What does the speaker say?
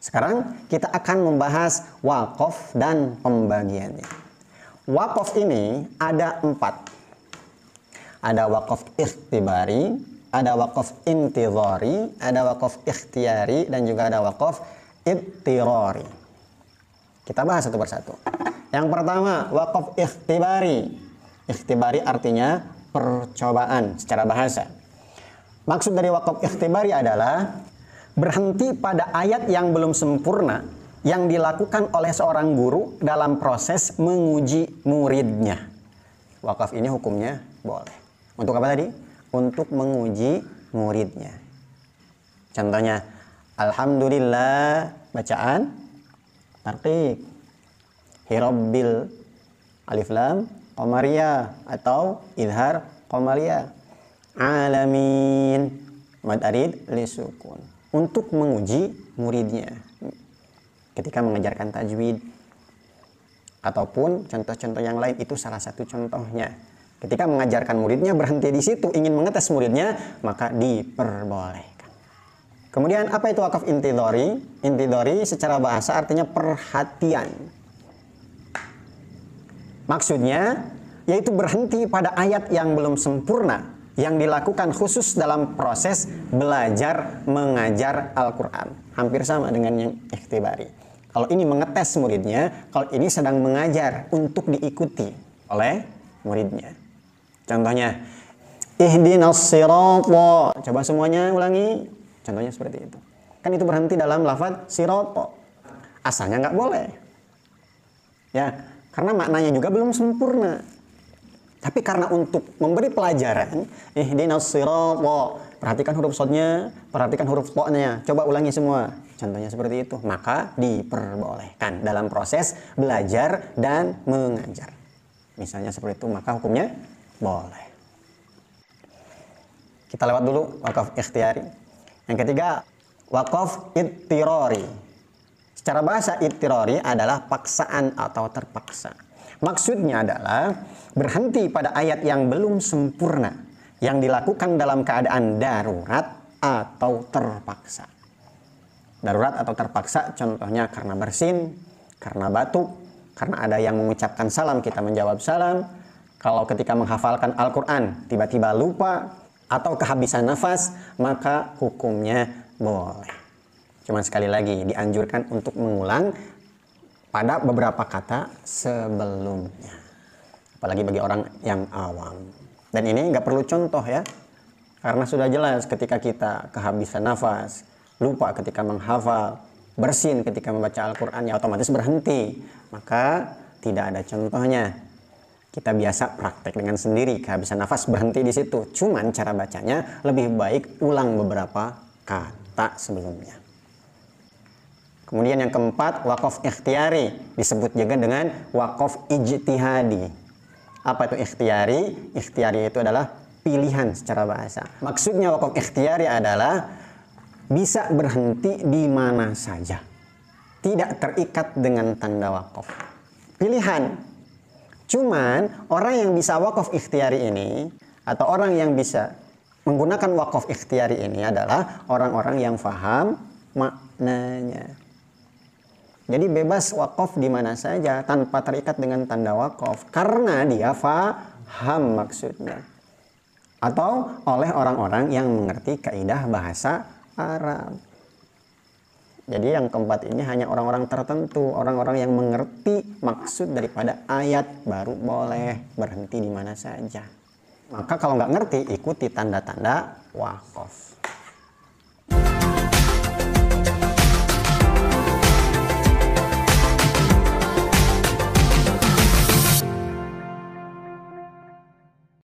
Sekarang kita akan membahas wakaf dan pembagiannya. Wakaf ini ada 4. Ada wakaf ikhtibari, ada wakaf intizari, ada wakaf ikhtiyari, dan juga ada wakaf ittirari. Kita bahas satu persatu. Yang pertama, wakaf ikhtibari. Ikhtibari artinya percobaan secara bahasa. Maksud dari wakaf ikhtibari adalah berhenti pada ayat yang belum sempurna yang dilakukan oleh seorang guru dalam proses menguji muridnya. Wakaf ini hukumnya boleh. Untuk apa tadi? Untuk menguji muridnya. Contohnya, alhamdulillah bacaan tarqiq, hirabbil alif lam qamariyah atau izhar qamariyah, alamin mad arid li sukun. Untuk menguji muridnya ketika mengajarkan tajwid ataupun contoh-contoh yang lain, itu salah satu contohnya. Ketika mengajarkan muridnya berhenti di situ, ingin mengetes muridnya, maka diperbolehkan. Kemudian apa itu wakaf intidhari? Intidhari secara bahasa artinya perhatian. Maksudnya yaitu berhenti pada ayat yang belum sempurna yang dilakukan khusus dalam proses belajar mengajar Al-Quran. Hampir sama dengan yang ikhtibari. Kalau ini mengetes muridnya, kalau ini sedang mengajar untuk diikuti oleh muridnya. Contohnya, ihdinas sirata. Coba semuanya ulangi. Contohnya seperti itu. Kan itu berhenti dalam lafaz sirata. Asalnya nggak boleh. Ya, karena maknanya juga belum sempurna. Tapi karena untuk memberi pelajaran, ihdinas sirata. Perhatikan huruf sodnya, perhatikan huruf to-nya. Coba ulangi semua. Contohnya seperti itu. Maka diperbolehkan dalam proses belajar dan mengajar. Misalnya seperti itu, maka hukumnya boleh. Kita lewat dulu wakaf ikhtiyari. Yang ketiga, wakaf ittirari. Secara bahasa ittirari adalah paksaan atau terpaksa. Maksudnya adalah berhenti pada ayat yang belum sempurna yang dilakukan dalam keadaan darurat atau terpaksa. Darurat atau terpaksa contohnya karena bersin, karena batuk, karena ada yang mengucapkan salam kita menjawab salam. Kalau ketika menghafalkan Al-Quran tiba-tiba lupa atau kehabisan nafas, maka hukumnya boleh. Cuman sekali lagi dianjurkan untuk mengulang pada beberapa kata sebelumnya. Apalagi bagi orang yang awam. Dan ini nggak perlu contoh ya. Karena sudah jelas ketika kita kehabisan nafas, lupa ketika menghafal, bersin ketika membaca Al-Quran, ya otomatis berhenti. Maka tidak ada contohnya. Kita biasa praktek dengan sendiri, kehabisan nafas berhenti di situ. Cuman cara bacanya lebih baik ulang beberapa kata sebelumnya. Kemudian yang keempat, wakaf ikhtiyari, disebut juga dengan wakaf ijtihadi. Apa itu ikhtiyari? Ikhtiyari itu adalah pilihan secara bahasa. Maksudnya wakaf ikhtiyari adalah bisa berhenti di mana saja, tidak terikat dengan tanda wakaf. Pilihan. Cuman orang yang bisa wakaf ikhtiyari ini atau orang yang bisa menggunakan wakaf ikhtiyari ini adalah orang-orang yang paham maknanya. Jadi bebas wakaf di mana saja tanpa terikat dengan tanda wakaf karena dia paham maksudnya. Atau oleh orang-orang yang mengerti kaidah bahasa Arab. Jadi yang keempat ini hanya orang-orang tertentu, orang-orang yang mengerti maksud daripada ayat baru boleh berhenti di mana saja. Maka kalau nggak ngerti, ikuti tanda-tanda wakaf.